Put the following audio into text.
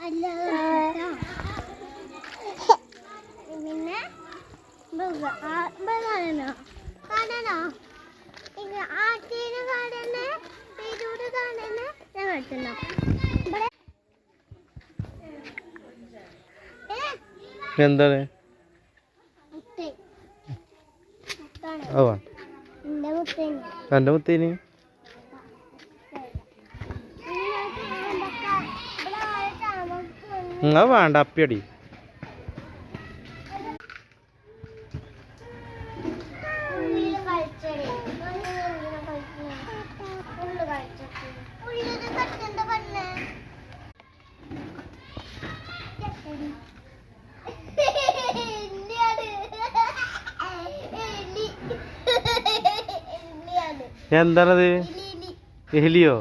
പിന്നെ കാണണോ ആറ്റീനെ കാണണേ പേരൂട് കാണണേ ഞാൻ കളിച്ചിട്ടുണ്ടോ എന്താണ് എന്റെ മുത്തേന് നിങ്ങൾ വേണ്ട അപ്പിയടി എന്താണത് എലിയോ